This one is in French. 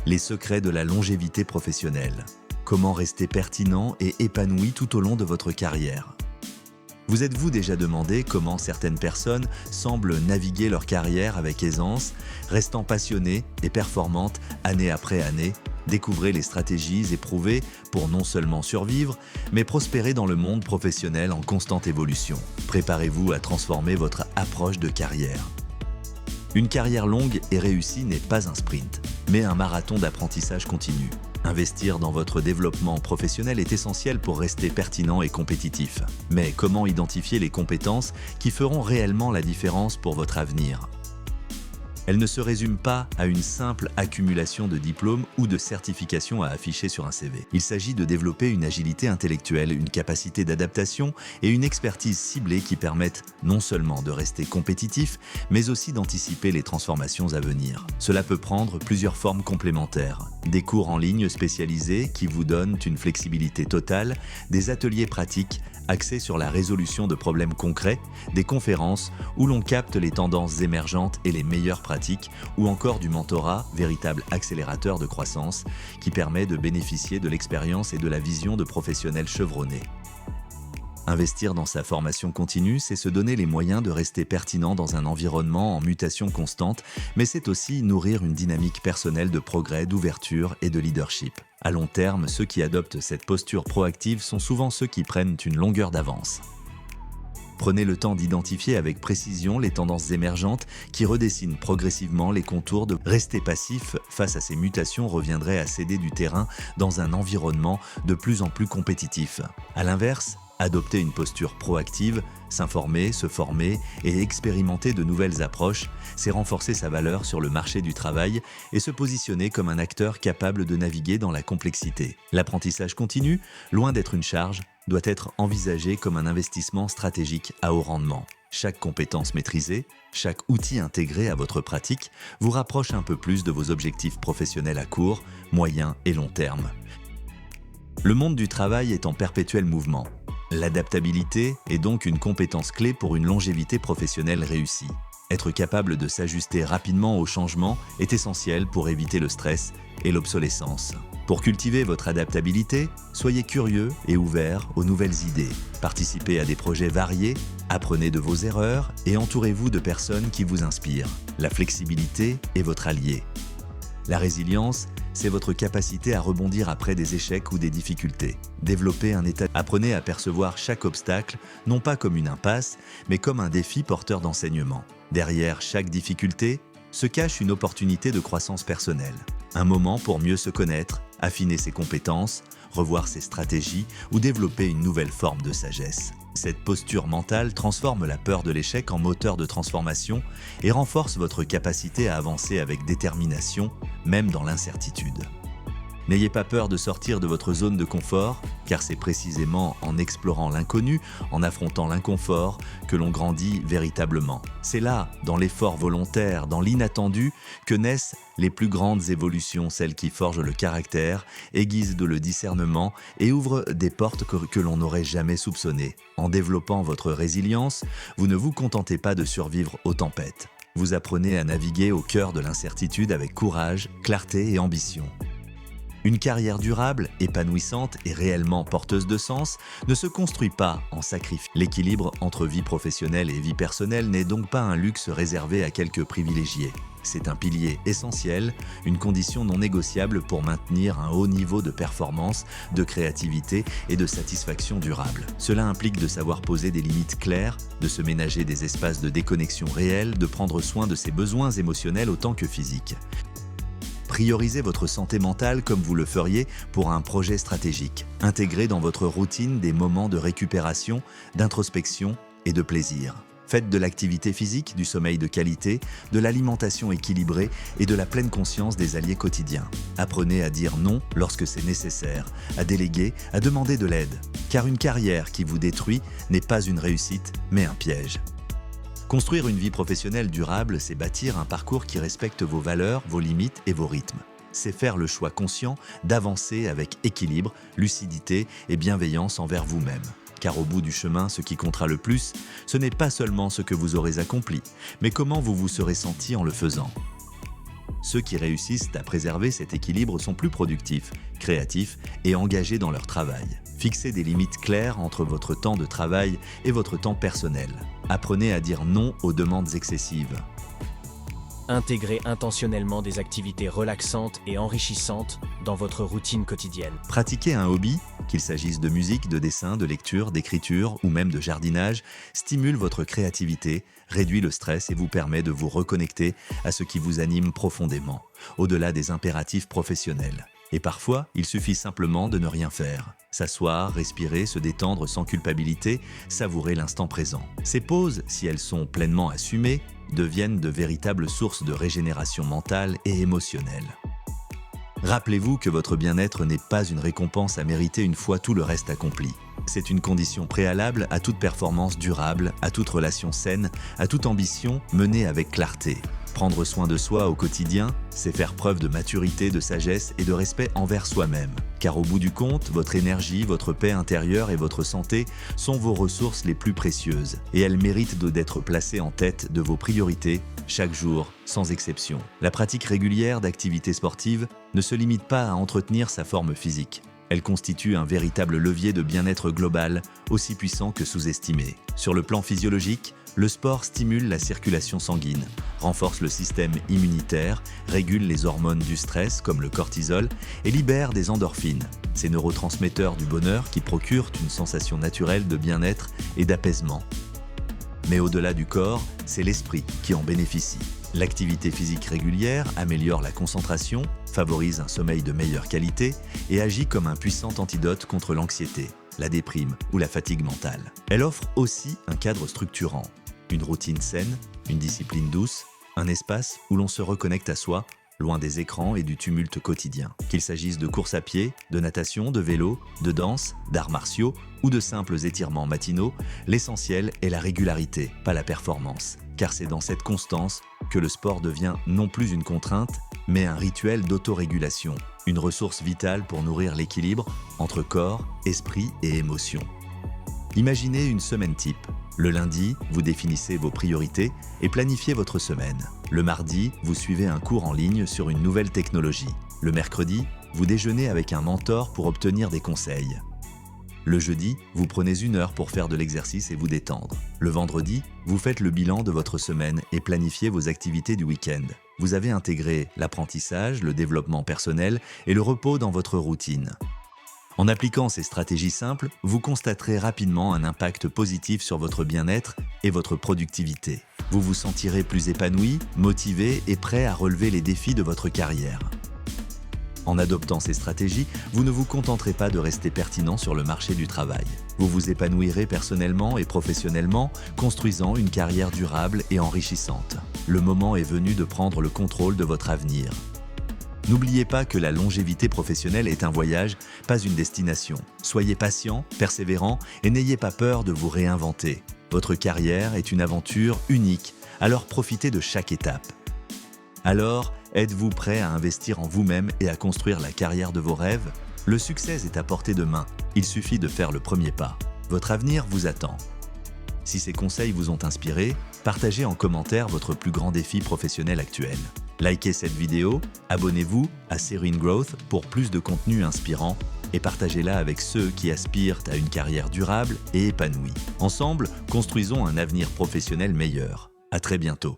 Les secrets de la longévité professionnelle. Comment rester pertinent et épanoui tout au long de votre carrière. Vous êtes-vous déjà demandé comment certaines personnes semblent naviguer leur carrière avec aisance, restant passionnées et performantes année après année? Découvrez les stratégies éprouvées pour non seulement survivre, mais prospérer dans le monde professionnel en constante évolution. Préparez-vous à transformer votre approche de carrière. Une carrière longue et réussie n'est pas un sprint, mais un marathon d'apprentissage continu. Investir dans votre développement professionnel est essentiel pour rester pertinent et compétitif. Mais comment identifier les compétences qui feront réellement la différence pour votre avenir? Elle ne se résume pas à une simple accumulation de diplômes ou de certifications à afficher sur un CV. Il s'agit de développer une agilité intellectuelle, une capacité d'adaptation et une expertise ciblée qui permettent non seulement de rester compétitif, mais aussi d'anticiper les transformations à venir. Cela peut prendre plusieurs formes complémentaires. Des cours en ligne spécialisés qui vous donnent une flexibilité totale, des ateliers pratiques axés sur la résolution de problèmes concrets, des conférences où l'on capte les tendances émergentes et les meilleures pratiques, ou encore du mentorat, véritable accélérateur de croissance, qui permet de bénéficier de l'expérience et de la vision de professionnels chevronnés. Investir dans sa formation continue, c'est se donner les moyens de rester pertinent dans un environnement en mutation constante, mais c'est aussi nourrir une dynamique personnelle de progrès, d'ouverture et de leadership. À long terme, ceux qui adoptent cette posture proactive sont souvent ceux qui prennent une longueur d'avance. Prenez le temps d'identifier avec précision les tendances émergentes qui redessinent progressivement les contours de rester passif face à ces mutations reviendrait à céder du terrain dans un environnement de plus en plus compétitif. À l'inverse, adopter une posture proactive, s'informer, se former et expérimenter de nouvelles approches, c'est renforcer sa valeur sur le marché du travail et se positionner comme un acteur capable de naviguer dans la complexité. L'apprentissage continu, loin d'être une charge, doit être envisagé comme un investissement stratégique à haut rendement. Chaque compétence maîtrisée, chaque outil intégré à votre pratique vous rapproche un peu plus de vos objectifs professionnels à court, moyen et long terme. Le monde du travail est en perpétuel mouvement. L'adaptabilité est donc une compétence clé pour une longévité professionnelle réussie. Être capable de s'ajuster rapidement aux changements est essentiel pour éviter le stress et l'obsolescence. Pour cultiver votre adaptabilité, soyez curieux et ouvert aux nouvelles idées. Participez à des projets variés, apprenez de vos erreurs et entourez-vous de personnes qui vous inspirent. La flexibilité est votre allié. La résilience, c'est votre capacité à rebondir après des échecs ou des difficultés. Développez un état. Apprenez à percevoir chaque obstacle, non pas comme une impasse, mais comme un défi porteur d'enseignement. Derrière chaque difficulté se cache une opportunité de croissance personnelle. Un moment pour mieux se connaître, affiner ses compétences, revoir ses stratégies ou développer une nouvelle forme de sagesse. Cette posture mentale transforme la peur de l'échec en moteur de transformation et renforce votre capacité à avancer avec détermination, même dans l'incertitude. N'ayez pas peur de sortir de votre zone de confort, car c'est précisément en explorant l'inconnu, en affrontant l'inconfort, que l'on grandit véritablement. C'est là, dans l'effort volontaire, dans l'inattendu, que naissent les plus grandes évolutions, celles qui forgent le caractère, aiguisent le discernement et ouvrent des portes que l'on n'aurait jamais soupçonnées. En développant votre résilience, vous ne vous contentez pas de survivre aux tempêtes. Vous apprenez à naviguer au cœur de l'incertitude avec courage, clarté et ambition. Une carrière durable, épanouissante et réellement porteuse de sens ne se construit pas en sacrifice. L'équilibre entre vie professionnelle et vie personnelle n'est donc pas un luxe réservé à quelques privilégiés. C'est un pilier essentiel, une condition non négociable pour maintenir un haut niveau de performance, de créativité et de satisfaction durable. Cela implique de savoir poser des limites claires, de se ménager des espaces de déconnexion réels, de prendre soin de ses besoins émotionnels autant que physiques. Priorisez votre santé mentale comme vous le feriez pour un projet stratégique. Intégrez dans votre routine des moments de récupération, d'introspection et de plaisir. Faites de l'activité physique, du sommeil de qualité, de l'alimentation équilibrée et de la pleine conscience des alliés quotidiens. Apprenez à dire non lorsque c'est nécessaire, à déléguer, à demander de l'aide. Car une carrière qui vous détruit n'est pas une réussite, mais un piège. Construire une vie professionnelle durable, c'est bâtir un parcours qui respecte vos valeurs, vos limites et vos rythmes. C'est faire le choix conscient d'avancer avec équilibre, lucidité et bienveillance envers vous-même. Car au bout du chemin, ce qui comptera le plus, ce n'est pas seulement ce que vous aurez accompli, mais comment vous vous serez senti en le faisant. Ceux qui réussissent à préserver cet équilibre sont plus productifs, créatifs et engagés dans leur travail. Fixez des limites claires entre votre temps de travail et votre temps personnel. Apprenez à dire non aux demandes excessives. Intégrez intentionnellement des activités relaxantes et enrichissantes dans votre routine quotidienne. Pratiquer un hobby, qu'il s'agisse de musique, de dessin, de lecture, d'écriture ou même de jardinage, stimule votre créativité, réduit le stress et vous permet de vous reconnecter à ce qui vous anime profondément, au-delà des impératifs professionnels. Et parfois, il suffit simplement de ne rien faire. S'asseoir, respirer, se détendre sans culpabilité, savourer l'instant présent. Ces pauses, si elles sont pleinement assumées, deviennent de véritables sources de régénération mentale et émotionnelle. Rappelez-vous que votre bien-être n'est pas une récompense à mériter une fois tout le reste accompli. C'est une condition préalable à toute performance durable, à toute relation saine, à toute ambition menée avec clarté. Prendre soin de soi au quotidien, c'est faire preuve de maturité, de sagesse et de respect envers soi-même. Car au bout du compte, votre énergie, votre paix intérieure et votre santé sont vos ressources les plus précieuses. Et elles méritent d'être placées en tête de vos priorités chaque jour, sans exception. La pratique régulière d'activités sportives ne se limite pas à entretenir sa forme physique. Elle constitue un véritable levier de bien-être global, aussi puissant que sous-estimé. Sur le plan physiologique, le sport stimule la circulation sanguine, renforce le système immunitaire, régule les hormones du stress comme le cortisol et libère des endorphines, ces neurotransmetteurs du bonheur qui procurent une sensation naturelle de bien-être et d'apaisement. Mais au-delà du corps, c'est l'esprit qui en bénéficie. L'activité physique régulière améliore la concentration, favorise un sommeil de meilleure qualité et agit comme un puissant antidote contre l'anxiété, la déprime ou la fatigue mentale. Elle offre aussi un cadre structurant, une routine saine, une discipline douce, un espace où l'on se reconnecte à soi, loin des écrans et du tumulte quotidien. Qu'il s'agisse de course à pied, de natation, de vélo, de danse, d'arts martiaux ou de simples étirements matinaux, l'essentiel est la régularité, pas la performance. Car c'est dans cette constance que le sport devient non plus une contrainte, mais un rituel d'autorégulation, une ressource vitale pour nourrir l'équilibre entre corps, esprit et émotion. Imaginez une semaine type. Le lundi, vous définissez vos priorités et planifiez votre semaine. Le mardi, vous suivez un cours en ligne sur une nouvelle technologie. Le mercredi, vous déjeunez avec un mentor pour obtenir des conseils. Le jeudi, vous prenez 1 heure pour faire de l'exercice et vous détendre. Le vendredi, vous faites le bilan de votre semaine et planifiez vos activités du week-end. Vous avez intégré l'apprentissage, le développement personnel et le repos dans votre routine. En appliquant ces stratégies simples, vous constaterez rapidement un impact positif sur votre bien-être et votre productivité. Vous vous sentirez plus épanoui, motivé et prêt à relever les défis de votre carrière. En adoptant ces stratégies, vous ne vous contenterez pas de rester pertinent sur le marché du travail. Vous vous épanouirez personnellement et professionnellement, construisant une carrière durable et enrichissante. Le moment est venu de prendre le contrôle de votre avenir. N'oubliez pas que la longévité professionnelle est un voyage, pas une destination. Soyez patient, persévérant et n'ayez pas peur de vous réinventer. Votre carrière est une aventure unique, alors profitez de chaque étape. Alors, êtes-vous prêt à investir en vous-même et à construire la carrière de vos rêves? Le succès est à portée de main, il suffit de faire le premier pas. Votre avenir vous attend. Si ces conseils vous ont inspiré, partagez en commentaire votre plus grand défi professionnel actuel. Likez cette vidéo, abonnez-vous à Serene Growth pour plus de contenu inspirant et partagez-la avec ceux qui aspirent à une carrière durable et épanouie. Ensemble, construisons un avenir professionnel meilleur. À très bientôt.